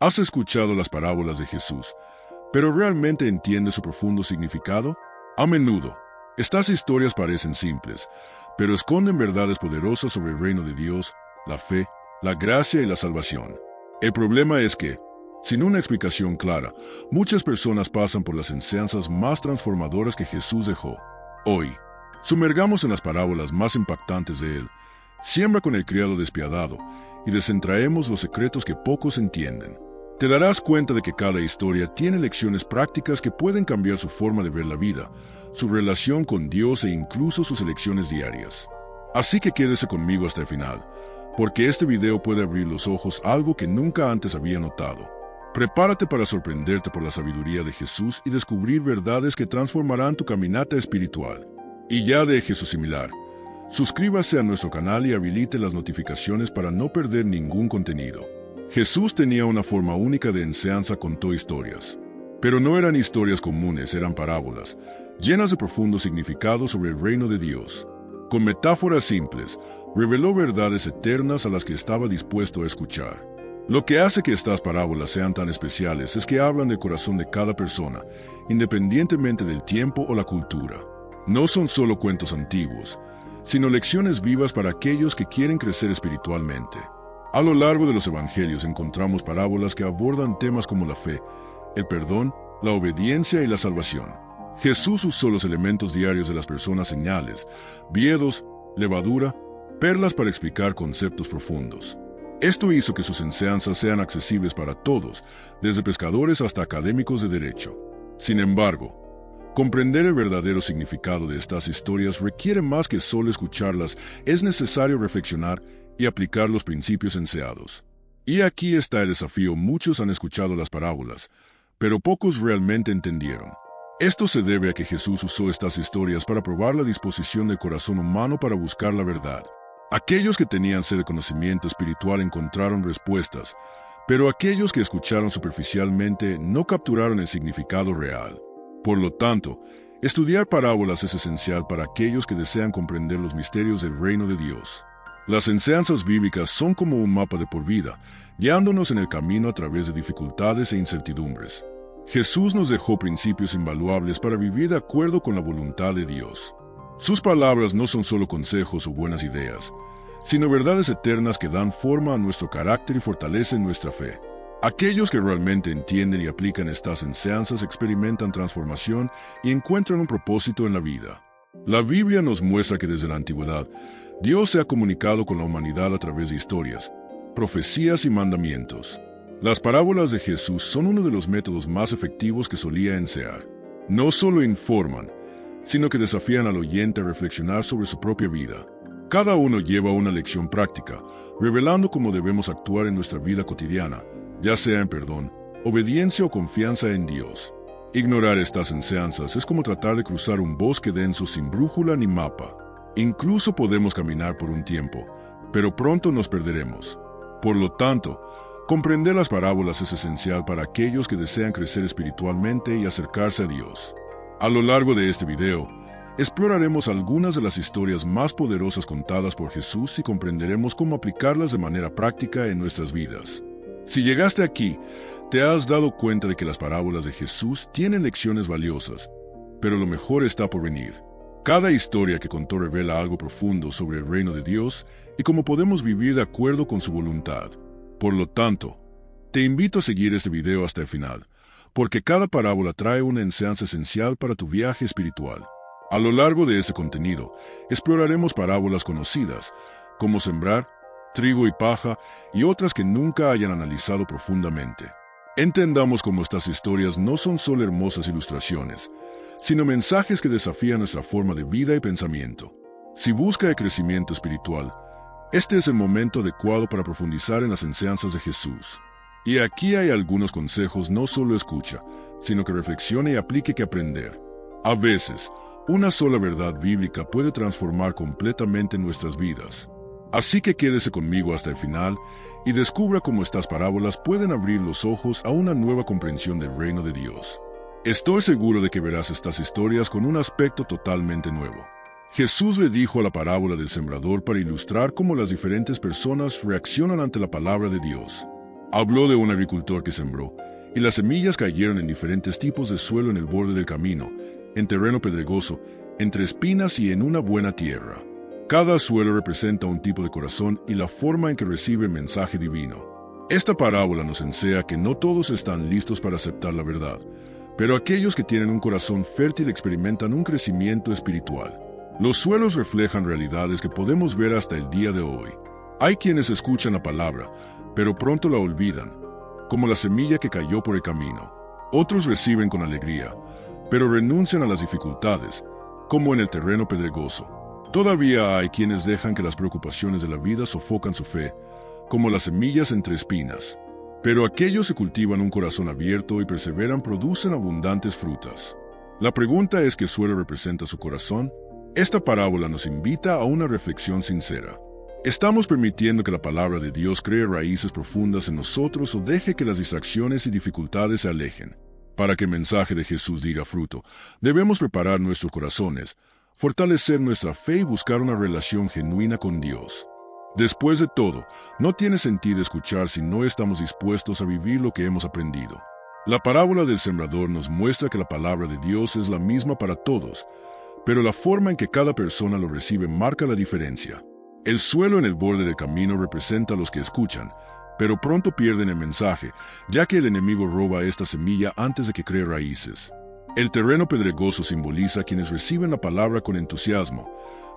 Has escuchado las parábolas de Jesús, pero ¿realmente entiendes su profundo significado? A menudo, estas historias parecen simples, pero esconden verdades poderosas sobre el reino de Dios, la fe, la gracia y la salvación. El problema es que, sin una explicación clara, muchas personas pasan por las enseñanzas más transformadoras que Jesús dejó. Hoy, sumergamos en las parábolas más impactantes de él, siembra con el criado despiadado, y desentraemos los secretos que pocos entienden. Te darás cuenta de que cada historia tiene lecciones prácticas que pueden cambiar su forma de ver la vida, su relación con Dios e incluso sus elecciones diarias. Así que quédese conmigo hasta el final, porque este video puede abrir los ojos a algo que nunca antes había notado. Prepárate para sorprenderte por la sabiduría de Jesús y descubrir verdades que transformarán tu caminata espiritual. Y ya deje su similar. Suscríbase a nuestro canal y habilite las notificaciones para no perder ningún contenido. Jesús tenía una forma única de enseñanza, contó historias. Pero no eran historias comunes, eran parábolas, llenas de profundo significado sobre el reino de Dios. Con metáforas simples, reveló verdades eternas a las que estaba dispuesto a escuchar. Lo que hace que estas parábolas sean tan especiales es que hablan del corazón de cada persona, independientemente del tiempo o la cultura. No son solo cuentos antiguos, sino lecciones vivas para aquellos que quieren crecer espiritualmente. A lo largo de los evangelios encontramos parábolas que abordan temas como la fe, el perdón, la obediencia y la salvación. Jesús usó los elementos diarios de las personas, señales, viedos, levadura, perlas para explicar conceptos profundos. Esto hizo que sus enseñanzas sean accesibles para todos, desde pescadores hasta académicos de derecho. Sin embargo, comprender el verdadero significado de estas historias requiere más que solo escucharlas, es necesario reflexionar y aplicar los principios enseñados. Y aquí está el desafío: muchos han escuchado las parábolas, pero pocos realmente entendieron. Esto se debe a que Jesús usó estas historias para probar la disposición del corazón humano para buscar la verdad. Aquellos que tenían sed de conocimiento espiritual encontraron respuestas, pero aquellos que escucharon superficialmente no capturaron el significado real. Por lo tanto, estudiar parábolas es esencial para aquellos que desean comprender los misterios del reino de Dios. Las enseñanzas bíblicas son como un mapa de por vida, guiándonos en el camino a través de dificultades e incertidumbres. Jesús nos dejó principios invaluables para vivir de acuerdo con la voluntad de Dios. Sus palabras no son solo consejos o buenas ideas, sino verdades eternas que dan forma a nuestro carácter y fortalecen nuestra fe. Aquellos que realmente entienden y aplican estas enseñanzas experimentan transformación y encuentran un propósito en la vida. La Biblia nos muestra que desde la antigüedad, Dios se ha comunicado con la humanidad a través de historias, profecías y mandamientos. Las parábolas de Jesús son uno de los métodos más efectivos que solía enseñar. No solo informan, sino que desafían al oyente a reflexionar sobre su propia vida. Cada uno lleva una lección práctica, revelando cómo debemos actuar en nuestra vida cotidiana, ya sea en perdón, obediencia o confianza en Dios. Ignorar estas enseñanzas es como tratar de cruzar un bosque denso sin brújula ni mapa. Incluso podemos caminar por un tiempo, pero pronto nos perderemos. Por lo tanto, comprender las parábolas es esencial para aquellos que desean crecer espiritualmente y acercarse a Dios. A lo largo de este video, exploraremos algunas de las historias más poderosas contadas por Jesús y comprenderemos cómo aplicarlas de manera práctica en nuestras vidas. Si llegaste aquí, te has dado cuenta de que las parábolas de Jesús tienen lecciones valiosas, pero lo mejor está por venir. Cada historia que contó revela algo profundo sobre el reino de Dios y cómo podemos vivir de acuerdo con su voluntad. Por lo tanto, te invito a seguir este video hasta el final, porque cada parábola trae una enseñanza esencial para tu viaje espiritual. A lo largo de este contenido, exploraremos parábolas conocidas, como sembrar, trigo y paja, y otras que nunca hayan analizado profundamente. Entendamos cómo estas historias no son solo hermosas ilustraciones, sino mensajes que desafían nuestra forma de vida y pensamiento. Si busca el crecimiento espiritual, este es el momento adecuado para profundizar en las enseñanzas de Jesús. Y aquí hay algunos consejos: no solo escucha, sino que reflexione y aplique que aprender. A veces, una sola verdad bíblica puede transformar completamente nuestras vidas. Así que quédese conmigo hasta el final y descubra cómo estas parábolas pueden abrir los ojos a una nueva comprensión del reino de Dios. Estoy seguro de que verás estas historias con un aspecto totalmente nuevo. Jesús le dijo a la parábola del sembrador para ilustrar cómo las diferentes personas reaccionan ante la palabra de Dios. Habló de un agricultor que sembró, y las semillas cayeron en diferentes tipos de suelo en el borde del camino, en terreno pedregoso, entre espinas y en una buena tierra. Cada suelo representa un tipo de corazón y la forma en que recibe el mensaje divino. Esta parábola nos enseña que no todos están listos para aceptar la verdad, pero aquellos que tienen un corazón fértil experimentan un crecimiento espiritual. Los suelos reflejan realidades que podemos ver hasta el día de hoy. Hay quienes escuchan la palabra, pero pronto la olvidan, como la semilla que cayó por el camino. Otros reciben con alegría, pero renuncian a las dificultades, como en el terreno pedregoso. Todavía hay quienes dejan que las preocupaciones de la vida sofocan su fe, como las semillas entre espinas. Pero aquellos que cultivan un corazón abierto y perseveran producen abundantes frutas. La pregunta es: ¿qué suelo representa su corazón? Esta parábola nos invita a una reflexión sincera. ¿Estamos permitiendo que la palabra de Dios cree raíces profundas en nosotros o deje que las distracciones y dificultades se alejen? Para que el mensaje de Jesús diera fruto, debemos preparar nuestros corazones, fortalecer nuestra fe y buscar una relación genuina con Dios. Después de todo, no tiene sentido escuchar si no estamos dispuestos a vivir lo que hemos aprendido. La parábola del sembrador nos muestra que la palabra de Dios es la misma para todos, pero la forma en que cada persona lo recibe marca la diferencia. El suelo en el borde del camino representa a los que escuchan, pero pronto pierden el mensaje, ya que el enemigo roba esta semilla antes de que cree raíces. El terreno pedregoso simboliza a quienes reciben la palabra con entusiasmo,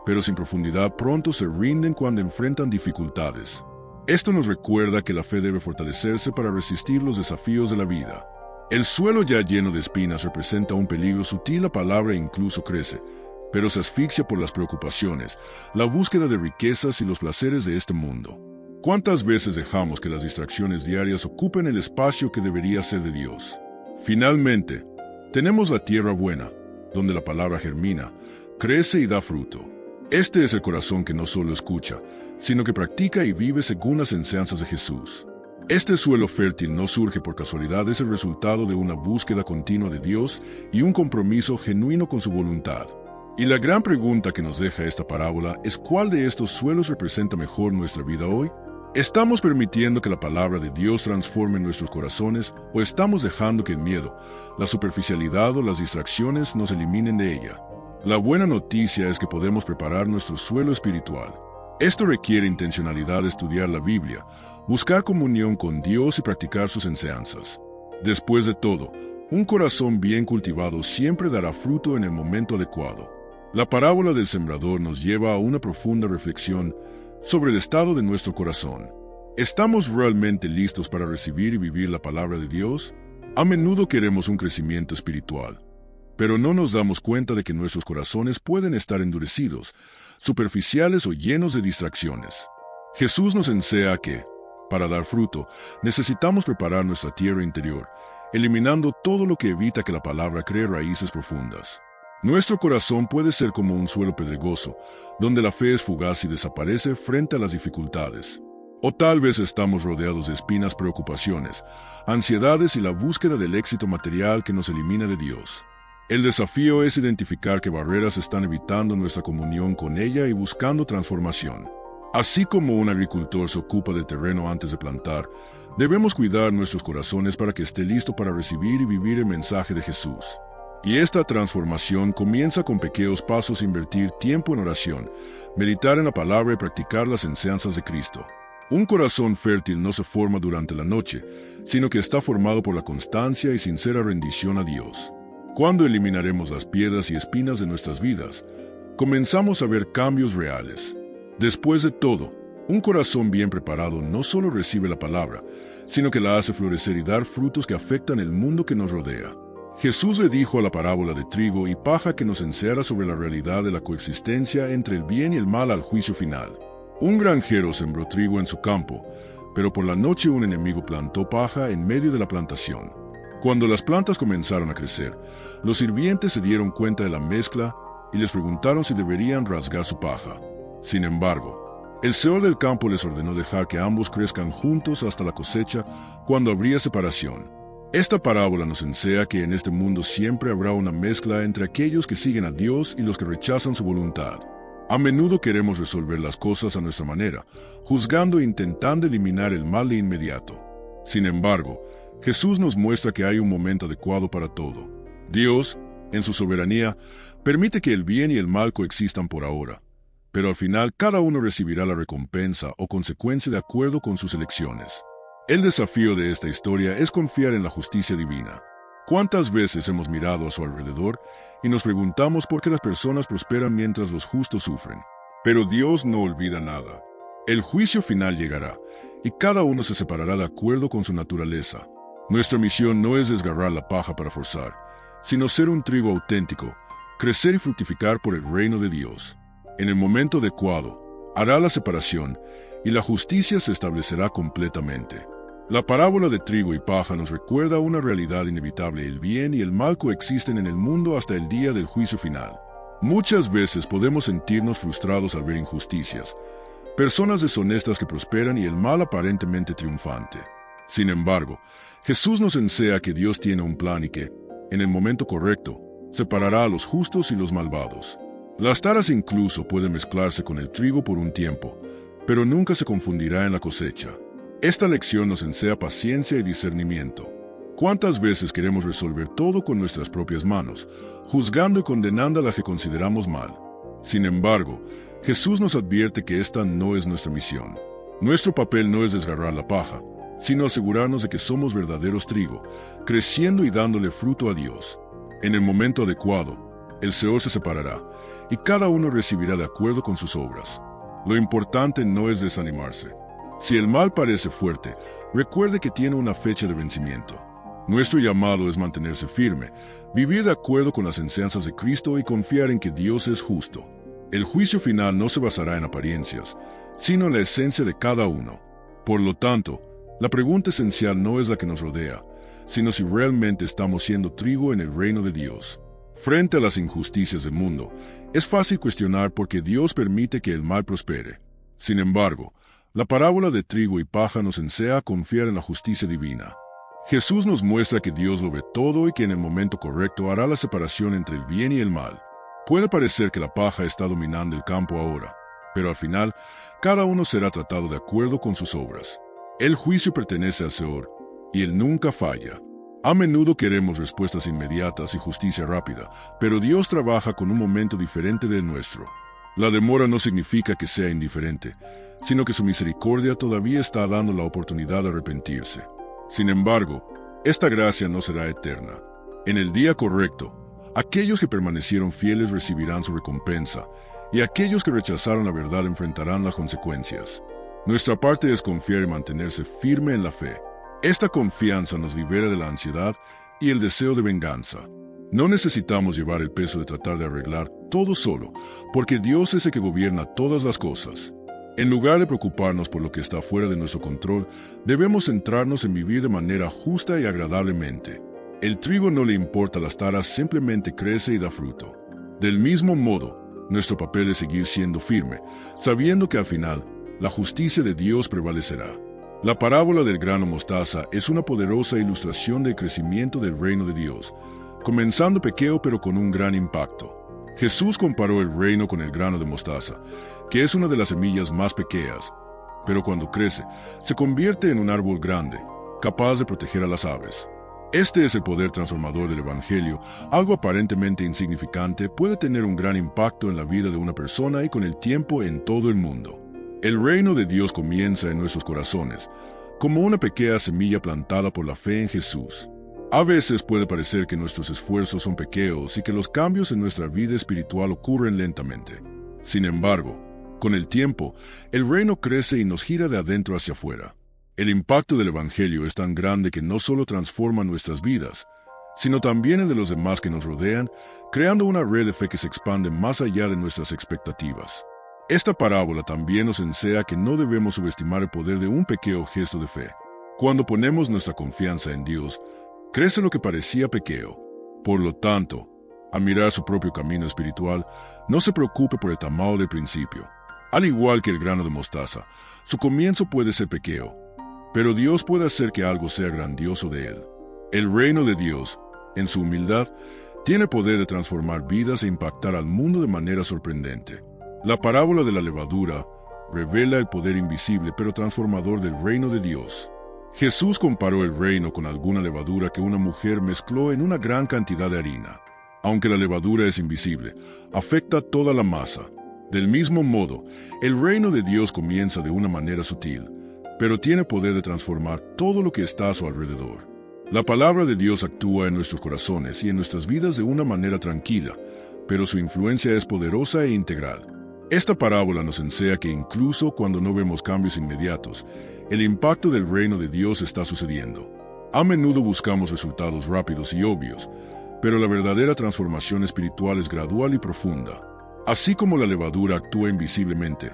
pero sin profundidad pronto se rinden cuando enfrentan dificultades. Esto nos recuerda que la fe debe fortalecerse para resistir los desafíos de la vida. El suelo ya lleno de espinas representa un peligro sutil. La palabra incluso crece, pero se asfixia por las preocupaciones, la búsqueda de riquezas y los placeres de este mundo. ¿Cuántas veces dejamos que las distracciones diarias ocupen el espacio que debería ser de Dios? Finalmente, tenemos la tierra buena, donde la palabra germina, crece y da fruto. Este es el corazón que no solo escucha, sino que practica y vive según las enseñanzas de Jesús. Este suelo fértil no surge por casualidad, es el resultado de una búsqueda continua de Dios y un compromiso genuino con su voluntad. Y la gran pregunta que nos deja esta parábola es: ¿cuál de estos suelos representa mejor nuestra vida hoy? ¿Estamos permitiendo que la palabra de Dios transforme nuestros corazones o estamos dejando que el miedo, la superficialidad o las distracciones nos eliminen de ella? La buena noticia es que podemos preparar nuestro suelo espiritual. Esto requiere intencionalidad de estudiar la Biblia, buscar comunión con Dios y practicar sus enseñanzas. Después de todo, un corazón bien cultivado siempre dará fruto en el momento adecuado. La parábola del sembrador nos lleva a una profunda reflexión sobre el estado de nuestro corazón. ¿Estamos realmente listos para recibir y vivir la palabra de Dios? A menudo queremos un crecimiento espiritual, pero no nos damos cuenta de que nuestros corazones pueden estar endurecidos, superficiales o llenos de distracciones. Jesús nos enseña que, para dar fruto, necesitamos preparar nuestra tierra interior, eliminando todo lo que evita que la palabra cree raíces profundas. Nuestro corazón puede ser como un suelo pedregoso, donde la fe es fugaz y desaparece frente a las dificultades. O tal vez estamos rodeados de espinas, preocupaciones, ansiedades y la búsqueda del éxito material que nos elimina de Dios. El desafío es identificar qué barreras están evitando nuestra comunión con ella y buscando transformación. Así como un agricultor se ocupa del terreno antes de plantar, debemos cuidar nuestros corazones para que esté listo para recibir y vivir el mensaje de Jesús. Y esta transformación comienza con pequeños pasos: invertir tiempo en oración, meditar en la palabra y practicar las enseñanzas de Cristo. Un corazón fértil no se forma durante la noche, sino que está formado por la constancia y sincera rendición a Dios. Cuando eliminaremos las piedras y espinas de nuestras vidas, comenzamos a ver cambios reales. Después de todo, un corazón bien preparado no solo recibe la palabra, sino que la hace florecer y dar frutos que afectan el mundo que nos rodea. Jesús le dijo a la parábola de trigo y paja que nos enseñara sobre la realidad de la coexistencia entre el bien y el mal al juicio final. Un granjero sembró trigo en su campo, pero por la noche un enemigo plantó paja en medio de la plantación. Cuando las plantas comenzaron a crecer, los sirvientes se dieron cuenta de la mezcla y les preguntaron si deberían rasgar su paja. Sin embargo, el Señor del campo les ordenó dejar que ambos crezcan juntos hasta la cosecha, cuando habría separación. Esta parábola nos enseña que en este mundo siempre habrá una mezcla entre aquellos que siguen a Dios y los que rechazan su voluntad. A menudo queremos resolver las cosas a nuestra manera, juzgando e intentando eliminar el mal de inmediato. Sin embargo, Jesús nos muestra que hay un momento adecuado para todo. Dios, en su soberanía, permite que el bien y el mal coexistan por ahora, pero al final cada uno recibirá la recompensa o consecuencia de acuerdo con sus elecciones. El desafío de esta historia es confiar en la justicia divina. ¿Cuántas veces hemos mirado a su alrededor y nos preguntamos por qué las personas prosperan mientras los justos sufren? Pero Dios no olvida nada. El juicio final llegará, y cada uno se separará de acuerdo con su naturaleza. Nuestra misión no es desgarrar la paja para forzar, sino ser un trigo auténtico, crecer y fructificar por el reino de Dios. En el momento adecuado, hará la separación, y la justicia se establecerá completamente. La parábola de trigo y paja nos recuerda una realidad inevitable: el bien y el mal coexisten en el mundo hasta el día del juicio final. Muchas veces podemos sentirnos frustrados al ver injusticias, personas deshonestas que prosperan y el mal aparentemente triunfante. Sin embargo, Jesús nos enseña que Dios tiene un plan y que, en el momento correcto, separará a los justos y los malvados. Las taras incluso pueden mezclarse con el trigo por un tiempo, pero nunca se confundirá en la cosecha. Esta lección nos enseña paciencia y discernimiento. ¿Cuántas veces queremos resolver todo con nuestras propias manos, juzgando y condenando a las que consideramos mal? Sin embargo, Jesús nos advierte que esta no es nuestra misión. Nuestro papel no es desgarrar la paja, sino asegurarnos de que somos verdaderos trigo, creciendo y dándole fruto a Dios. En el momento adecuado, el Señor se separará, y cada uno recibirá de acuerdo con sus obras. Lo importante no es desanimarse. Si el mal parece fuerte, recuerde que tiene una fecha de vencimiento. Nuestro llamado es mantenerse firme, vivir de acuerdo con las enseñanzas de Cristo y confiar en que Dios es justo. El juicio final no se basará en apariencias, sino en la esencia de cada uno. Por lo tanto, la pregunta esencial no es la que nos rodea, sino si realmente estamos siendo trigo en el reino de Dios. Frente a las injusticias del mundo, es fácil cuestionar por qué Dios permite que el mal prospere. Sin embargo, la parábola de trigo y paja nos enseña a confiar en la justicia divina. Jesús nos muestra que Dios lo ve todo y que en el momento correcto hará la separación entre el bien y el mal. Puede parecer que la paja está dominando el campo ahora, pero al final, cada uno será tratado de acuerdo con sus obras. El juicio pertenece al Señor, y Él nunca falla. A menudo queremos respuestas inmediatas y justicia rápida, pero Dios trabaja con un momento diferente del nuestro. La demora no significa que sea indiferente, sino que su misericordia todavía está dando la oportunidad de arrepentirse. Sin embargo, esta gracia no será eterna. En el día correcto, aquellos que permanecieron fieles recibirán su recompensa, y aquellos que rechazaron la verdad enfrentarán las consecuencias. Nuestra parte es confiar y mantenerse firme en la fe. Esta confianza nos libera de la ansiedad y el deseo de venganza. No necesitamos llevar el peso de tratar de arreglar todo solo, porque Dios es el que gobierna todas las cosas. En lugar de preocuparnos por lo que está fuera de nuestro control, debemos centrarnos en vivir de manera justa y agradablemente. El trigo no le importa las taras, simplemente crece y da fruto. Del mismo modo, nuestro papel es seguir siendo firme, sabiendo que al final, la justicia de Dios prevalecerá. La parábola del grano mostaza es una poderosa ilustración del crecimiento del reino de Dios, comenzando pequeño pero con un gran impacto. Jesús comparó el reino con el grano de mostaza, que es una de las semillas más pequeñas, pero cuando crece, se convierte en un árbol grande, capaz de proteger a las aves. Este es el poder transformador del Evangelio. Algo aparentemente insignificante puede tener un gran impacto en la vida de una persona y con el tiempo en todo el mundo. El reino de Dios comienza en nuestros corazones, como una pequeña semilla plantada por la fe en Jesús. A veces puede parecer que nuestros esfuerzos son pequeños y que los cambios en nuestra vida espiritual ocurren lentamente. Sin embargo, con el tiempo, el reino crece y nos gira de adentro hacia afuera. El impacto del Evangelio es tan grande que no solo transforma nuestras vidas, sino también el de los demás que nos rodean, creando una red de fe que se expande más allá de nuestras expectativas. Esta parábola también nos enseña que no debemos subestimar el poder de un pequeño gesto de fe. Cuando ponemos nuestra confianza en Dios, crece lo que parecía pequeño. Por lo tanto, al mirar su propio camino espiritual, no se preocupe por el tamaño del principio. Al igual que el grano de mostaza, su comienzo puede ser pequeño, pero Dios puede hacer que algo sea grandioso de él. El reino de Dios, en su humildad, tiene poder de transformar vidas e impactar al mundo de manera sorprendente. La parábola de la levadura revela el poder invisible pero transformador del reino de Dios. Jesús comparó el reino con alguna levadura que una mujer mezcló en una gran cantidad de harina. Aunque la levadura es invisible, afecta toda la masa. Del mismo modo, el reino de Dios comienza de una manera sutil, pero tiene poder de transformar todo lo que está a su alrededor. La palabra de Dios actúa en nuestros corazones y en nuestras vidas de una manera tranquila, pero su influencia es poderosa e integral. Esta parábola nos enseña que incluso cuando no vemos cambios inmediatos, el impacto del reino de Dios está sucediendo. A menudo buscamos resultados rápidos y obvios, pero la verdadera transformación espiritual es gradual y profunda. Así como la levadura actúa invisiblemente,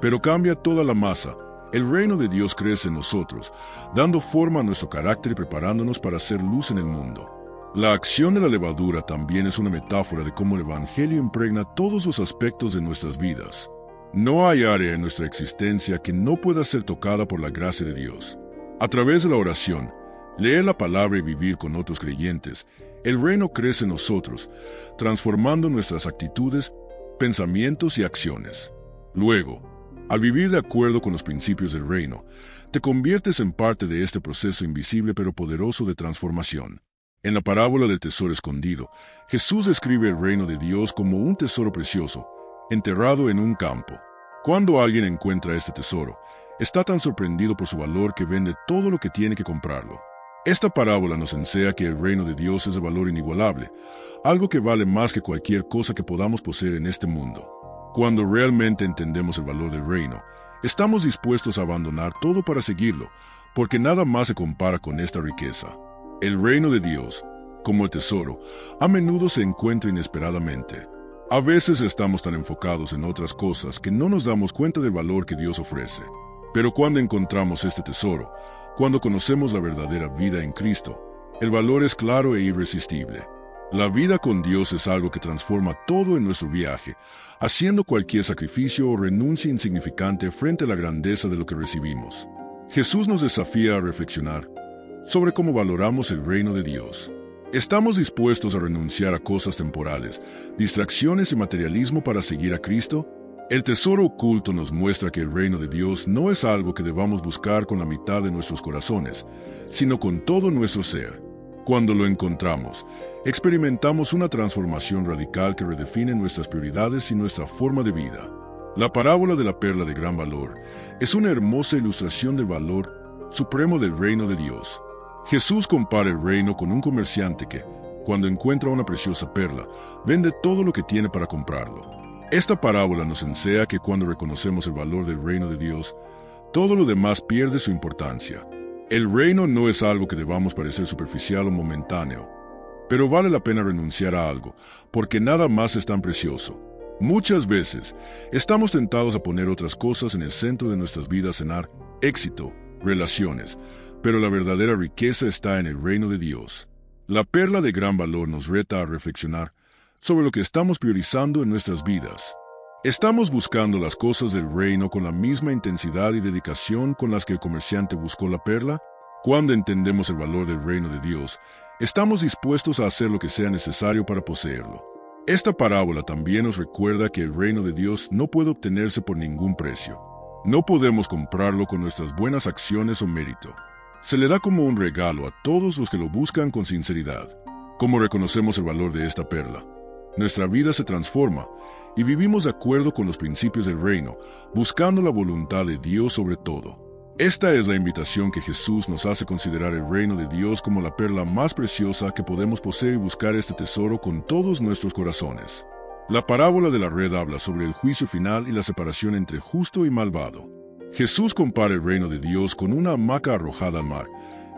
pero cambia toda la masa, el reino de Dios crece en nosotros, dando forma a nuestro carácter y preparándonos para hacer luz en el mundo. La acción de la levadura también es una metáfora de cómo el Evangelio impregna todos los aspectos de nuestras vidas. No hay área en nuestra existencia que no pueda ser tocada por la gracia de Dios. A través de la oración, leer la palabra y vivir con otros creyentes, el reino crece en nosotros, transformando nuestras actitudes, pensamientos y acciones. Luego, al vivir de acuerdo con los principios del reino, te conviertes en parte de este proceso invisible pero poderoso de transformación. En la parábola del tesoro escondido, Jesús describe el reino de Dios como un tesoro precioso, enterrado en un campo. Cuando alguien encuentra este tesoro, está tan sorprendido por su valor que vende todo lo que tiene que comprarlo. Esta parábola nos enseña que el reino de Dios es de valor inigualable, algo que vale más que cualquier cosa que podamos poseer en este mundo. Cuando realmente entendemos el valor del reino, estamos dispuestos a abandonar todo para seguirlo, porque nada más se compara con esta riqueza. El reino de Dios, como el tesoro, a menudo se encuentra inesperadamente. A veces estamos tan enfocados en otras cosas que no nos damos cuenta del valor que Dios ofrece. Pero cuando encontramos este tesoro, cuando conocemos la verdadera vida en Cristo, el valor es claro e irresistible. La vida con Dios es algo que transforma todo en nuestro viaje, haciendo cualquier sacrificio o renuncia insignificante frente a la grandeza de lo que recibimos. Jesús nos desafía a reflexionar sobre cómo valoramos el reino de Dios. ¿Estamos dispuestos a renunciar a cosas temporales, distracciones y materialismo para seguir a Cristo? El tesoro oculto nos muestra que el reino de Dios no es algo que debamos buscar con la mitad de nuestros corazones, sino con todo nuestro ser. Cuando lo encontramos, experimentamos una transformación radical que redefine nuestras prioridades y nuestra forma de vida. La parábola de la perla de gran valor es una hermosa ilustración del valor supremo del reino de Dios. Jesús compara el reino con un comerciante que, cuando encuentra una preciosa perla, vende todo lo que tiene para comprarlo. Esta parábola nos enseña que cuando reconocemos el valor del reino de Dios, todo lo demás pierde su importancia. El reino no es algo que debamos parecer superficial o momentáneo, pero vale la pena renunciar a algo, porque nada más es tan precioso. Muchas veces, estamos tentados a poner otras cosas en el centro de nuestras vidas, cenar, éxito, relaciones, pero la verdadera riqueza está en el reino de Dios. La perla de gran valor nos reta a reflexionar sobre lo que estamos priorizando en nuestras vidas. ¿Estamos buscando las cosas del reino con la misma intensidad y dedicación con las que el comerciante buscó la perla? Cuando entendemos el valor del reino de Dios, estamos dispuestos a hacer lo que sea necesario para poseerlo. Esta parábola también nos recuerda que el reino de Dios no puede obtenerse por ningún precio. No podemos comprarlo con nuestras buenas acciones o mérito. Se le da como un regalo a todos los que lo buscan con sinceridad. ¿Cómo reconocemos el valor de esta perla? Nuestra vida se transforma y vivimos de acuerdo con los principios del reino, buscando la voluntad de Dios sobre todo. Esta es la invitación que Jesús nos hace considerar el reino de Dios como la perla más preciosa que podemos poseer y buscar este tesoro con todos nuestros corazones. La parábola de la red habla sobre el juicio final y la separación entre justo y malvado. Jesús compara el reino de Dios con una hamaca arrojada al mar,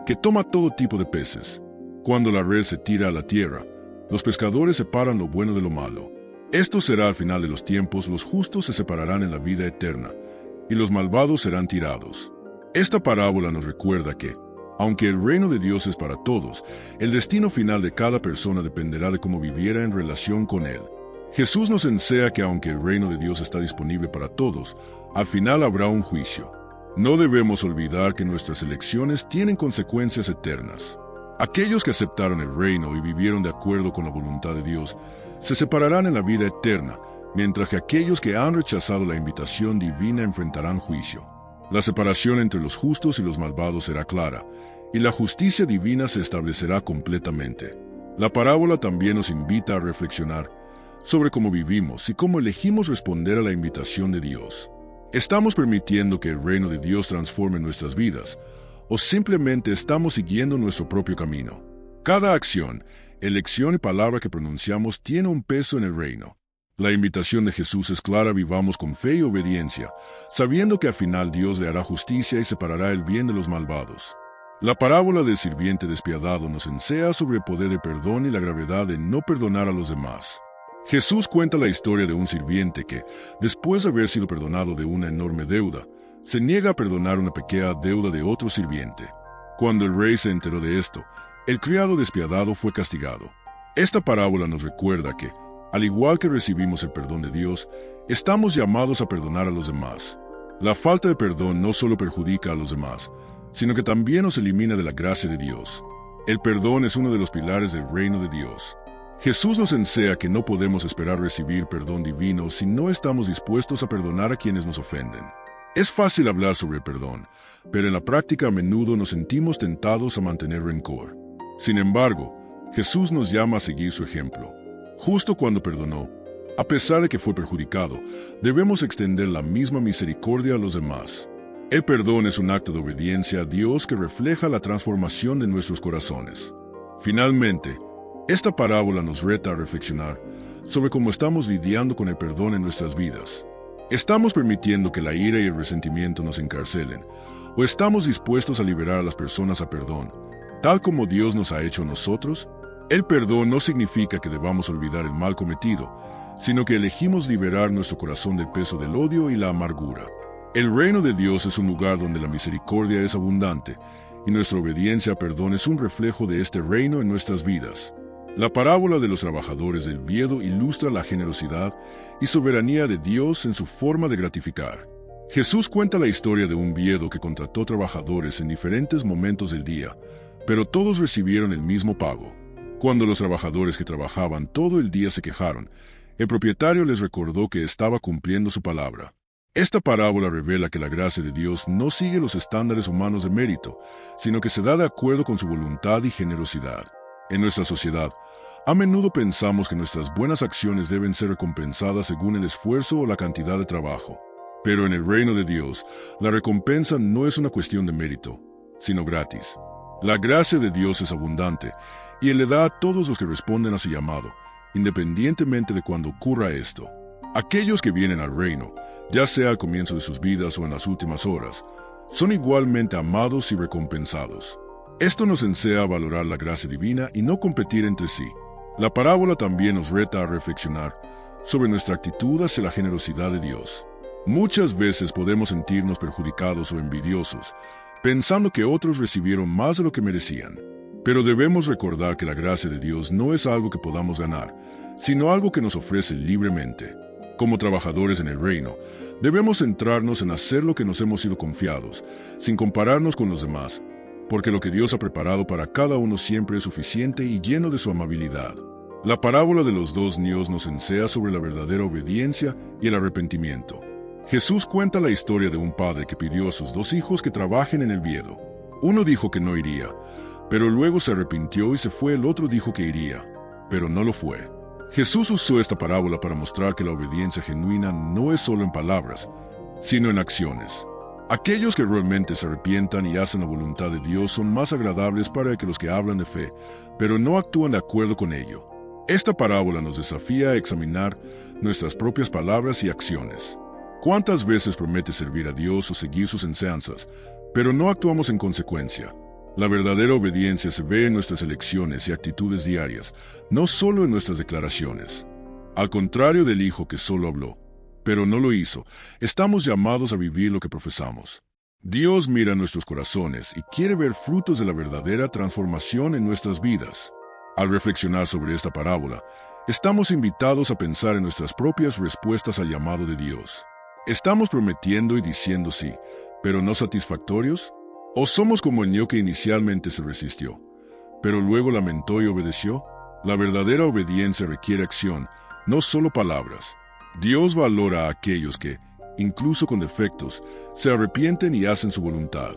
que toma todo tipo de peces. Cuando la red se tira a la tierra, los pescadores separan lo bueno de lo malo. Esto será al final de los tiempos, los justos se separarán en la vida eterna, y los malvados serán tirados. Esta parábola nos recuerda que, aunque el reino de Dios es para todos, el destino final de cada persona dependerá de cómo viviera en relación con Él. Jesús nos enseña que aunque el reino de Dios está disponible para todos, al final habrá un juicio. No debemos olvidar que nuestras elecciones tienen consecuencias eternas. Aquellos que aceptaron el reino y vivieron de acuerdo con la voluntad de Dios, se separarán en la vida eterna, mientras que aquellos que han rechazado la invitación divina enfrentarán juicio. La separación entre los justos y los malvados será clara, y la justicia divina se establecerá completamente. La parábola también nos invita a reflexionar sobre cómo vivimos y cómo elegimos responder a la invitación de Dios. ¿Estamos permitiendo que el reino de Dios transforme nuestras vidas, o simplemente estamos siguiendo nuestro propio camino? Cada acción, elección y palabra que pronunciamos tiene un peso en el reino. La invitación de Jesús es clara: vivamos con fe y obediencia, sabiendo que al final Dios le hará justicia y separará el bien de los malvados. La parábola del sirviente despiadado nos enseña sobre el poder de perdón y la gravedad de no perdonar a los demás. Jesús cuenta la historia de un sirviente que, después de haber sido perdonado de una enorme deuda, se niega a perdonar una pequeña deuda de otro sirviente. Cuando el rey se enteró de esto, el criado despiadado fue castigado. Esta parábola nos recuerda que, al igual que recibimos el perdón de Dios, estamos llamados a perdonar a los demás. La falta de perdón no solo perjudica a los demás, sino que también nos elimina de la gracia de Dios. El perdón es uno de los pilares del reino de Dios. Jesús nos enseña que no podemos esperar recibir perdón divino si no estamos dispuestos a perdonar a quienes nos ofenden. Es fácil hablar sobre el perdón, pero en la práctica a menudo nos sentimos tentados a mantener rencor. Sin embargo, Jesús nos llama a seguir su ejemplo. Justo cuando perdonó, a pesar de que fue perjudicado, debemos extender la misma misericordia a los demás. El perdón es un acto de obediencia a Dios que refleja la transformación de nuestros corazones. Finalmente, esta parábola nos reta a reflexionar sobre cómo estamos lidiando con el perdón en nuestras vidas. ¿Estamos permitiendo que la ira y el resentimiento nos encarcelen, o estamos dispuestos a liberar a las personas a perdón, tal como Dios nos ha hecho a nosotros? El perdón no significa que debamos olvidar el mal cometido, sino que elegimos liberar nuestro corazón del peso del odio y la amargura. El reino de Dios es un lugar donde la misericordia es abundante, y nuestra obediencia a perdón es un reflejo de este reino en nuestras vidas. La parábola de los trabajadores del viñedo ilustra la generosidad y soberanía de Dios en su forma de gratificar. Jesús cuenta la historia de un viñedo que contrató trabajadores en diferentes momentos del día, pero todos recibieron el mismo pago. Cuando los trabajadores que trabajaban todo el día se quejaron, el propietario les recordó que estaba cumpliendo su palabra. Esta parábola revela que la gracia de Dios no sigue los estándares humanos de mérito, sino que se da de acuerdo con su voluntad y generosidad. En nuestra sociedad, a menudo pensamos que nuestras buenas acciones deben ser recompensadas según el esfuerzo o la cantidad de trabajo. Pero en el reino de Dios, la recompensa no es una cuestión de mérito, sino gratis. La gracia de Dios es abundante, y Él le da a todos los que responden a su llamado, independientemente de cuándo ocurra esto. Aquellos que vienen al reino, ya sea al comienzo de sus vidas o en las últimas horas, son igualmente amados y recompensados. Esto nos enseña a valorar la gracia divina y no competir entre sí. La parábola también nos reta a reflexionar sobre nuestra actitud hacia la generosidad de Dios. Muchas veces podemos sentirnos perjudicados o envidiosos, pensando que otros recibieron más de lo que merecían. Pero debemos recordar que la gracia de Dios no es algo que podamos ganar, sino algo que nos ofrece libremente. Como trabajadores en el reino, debemos centrarnos en hacer lo que nos hemos sido confiados, sin compararnos con los demás, porque lo que Dios ha preparado para cada uno siempre es suficiente y lleno de su amabilidad. La parábola de los dos niños nos enseña sobre la verdadera obediencia y el arrepentimiento. Jesús cuenta la historia de un padre que pidió a sus dos hijos que trabajen en el viñedo. Uno dijo que no iría, pero luego se arrepintió y se fue. El otro dijo que iría, pero no lo fue. Jesús usó esta parábola para mostrar que la obediencia genuina no es solo en palabras, sino en acciones. Aquellos que realmente se arrepientan y hacen la voluntad de Dios son más agradables para que los que hablan de fe, pero no actúan de acuerdo con ello. Esta parábola nos desafía a examinar nuestras propias palabras y acciones. ¿Cuántas veces promete servir a Dios o seguir sus enseñanzas, pero no actuamos en consecuencia? La verdadera obediencia se ve en nuestras elecciones y actitudes diarias, no solo en nuestras declaraciones. Al contrario del hijo que solo habló, pero no lo hizo, estamos llamados a vivir lo que profesamos. Dios mira nuestros corazones y quiere ver frutos de la verdadera transformación en nuestras vidas. Al reflexionar sobre esta parábola, estamos invitados a pensar en nuestras propias respuestas al llamado de Dios. ¿Estamos prometiendo y diciendo sí, pero no satisfactorios? ¿O somos como el niño que inicialmente se resistió, pero luego lamentó y obedeció? La verdadera obediencia requiere acción, no solo palabras. Dios valora a aquellos que, incluso con defectos, se arrepienten y hacen su voluntad.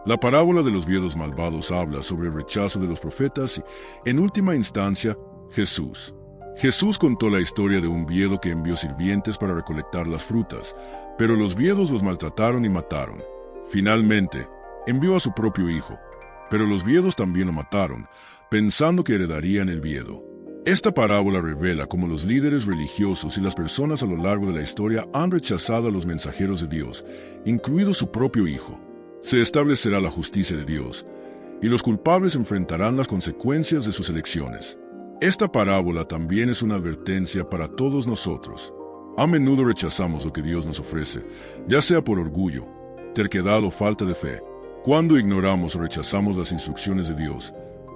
La parábola de los viudos malvados habla sobre el rechazo de los profetas y, en última instancia, Jesús. Jesús contó la historia de un viudo que envió sirvientes para recolectar las frutas, pero los viudos los maltrataron y mataron. Finalmente, envió a su propio hijo, pero los viudos también lo mataron, pensando que heredarían el viudo. Esta parábola revela cómo los líderes religiosos y las personas a lo largo de la historia han rechazado a los mensajeros de Dios, incluido su propio hijo. Se establecerá la justicia de Dios, y los culpables enfrentarán las consecuencias de sus elecciones. Esta parábola también es una advertencia para todos nosotros. A menudo rechazamos lo que Dios nos ofrece, ya sea por orgullo, terquedad o falta de fe. Cuando ignoramos o rechazamos las instrucciones de Dios,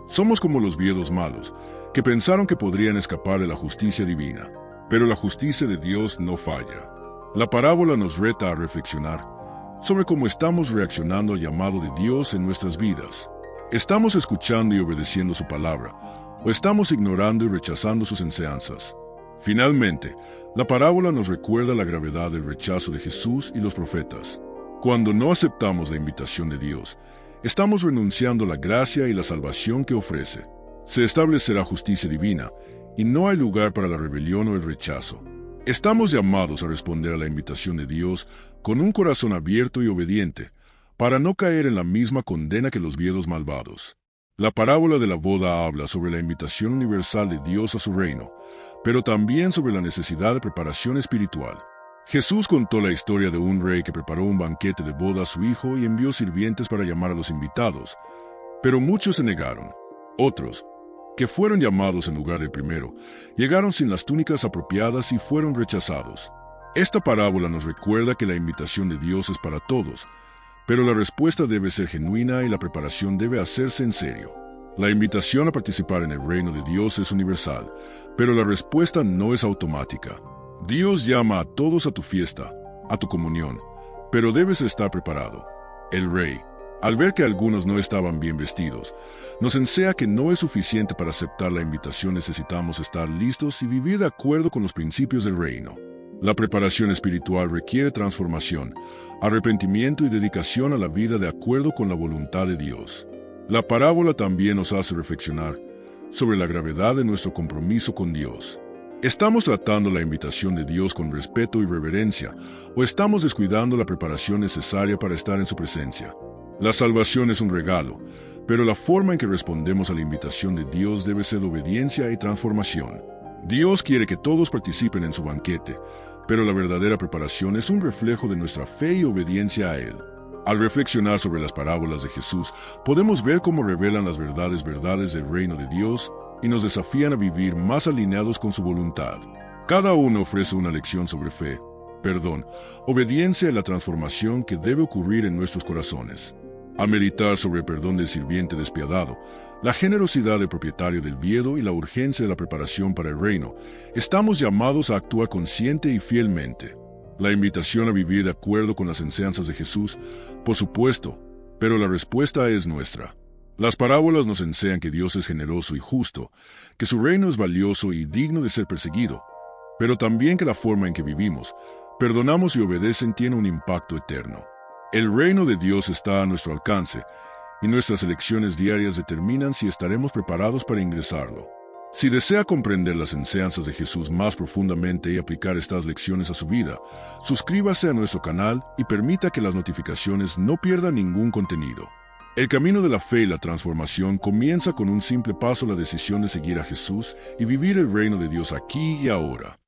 somos como los viudos malos, que pensaron que podrían escapar de la justicia divina. Pero la justicia de Dios no falla. La parábola nos reta a reflexionar sobre cómo estamos reaccionando al llamado de Dios en nuestras vidas. ¿Estamos escuchando y obedeciendo su palabra, o estamos ignorando y rechazando sus enseñanzas? Finalmente, la parábola nos recuerda la gravedad del rechazo de Jesús y los profetas. Cuando no aceptamos la invitación de Dios, estamos renunciando a la gracia y la salvación que ofrece. Se establecerá justicia divina, y no hay lugar para la rebelión o el rechazo. Estamos llamados a responder a la invitación de Dios con un corazón abierto y obediente, para no caer en la misma condena que los viudos malvados. La parábola de la boda habla sobre la invitación universal de Dios a su reino, pero también sobre la necesidad de preparación espiritual. Jesús contó la historia de un rey que preparó un banquete de boda a su hijo y envió sirvientes para llamar a los invitados, pero muchos se negaron. Otros, que fueron llamados en lugar del primero, llegaron sin las túnicas apropiadas y fueron rechazados. Esta parábola nos recuerda que la invitación de Dios es para todos, pero la respuesta debe ser genuina y la preparación debe hacerse en serio. La invitación a participar en el reino de Dios es universal, pero la respuesta no es automática. Dios llama a todos a tu fiesta, a tu comunión, pero debes estar preparado. El rey, al ver que algunos no estaban bien vestidos, nos enseña que no es suficiente para aceptar la invitación. Necesitamos estar listos y vivir de acuerdo con los principios del reino. La preparación espiritual requiere transformación, arrepentimiento y dedicación a la vida de acuerdo con la voluntad de Dios. La parábola también nos hace reflexionar sobre la gravedad de nuestro compromiso con Dios. ¿Estamos tratando la invitación de Dios con respeto y reverencia, o estamos descuidando la preparación necesaria para estar en su presencia? La salvación es un regalo, pero la forma en que respondemos a la invitación de Dios debe ser obediencia y transformación. Dios quiere que todos participen en su banquete, pero la verdadera preparación es un reflejo de nuestra fe y obediencia a Él. Al reflexionar sobre las parábolas de Jesús, podemos ver cómo revelan las verdades del reino de Dios y nos desafían a vivir más alineados con su voluntad. Cada uno ofrece una lección sobre fe, perdón, obediencia y la transformación que debe ocurrir en nuestros corazones. Al meditar sobre el perdón del sirviente despiadado, la generosidad del propietario del viudo y la urgencia de la preparación para el reino, estamos llamados a actuar consciente y fielmente. La invitación a vivir de acuerdo con las enseñanzas de Jesús, por supuesto, pero la respuesta es nuestra. Las parábolas nos enseñan que Dios es generoso y justo, que su reino es valioso y digno de ser perseguido, pero también que la forma en que vivimos, perdonamos y obedecen tiene un impacto eterno. El reino de Dios está a nuestro alcance, y nuestras elecciones diarias determinan si estaremos preparados para ingresarlo. Si desea comprender las enseñanzas de Jesús más profundamente y aplicar estas lecciones a su vida, suscríbase a nuestro canal y permita que las notificaciones no pierdan ningún contenido. El camino de la fe y la transformación comienza con un simple paso: la decisión de seguir a Jesús y vivir el reino de Dios aquí y ahora.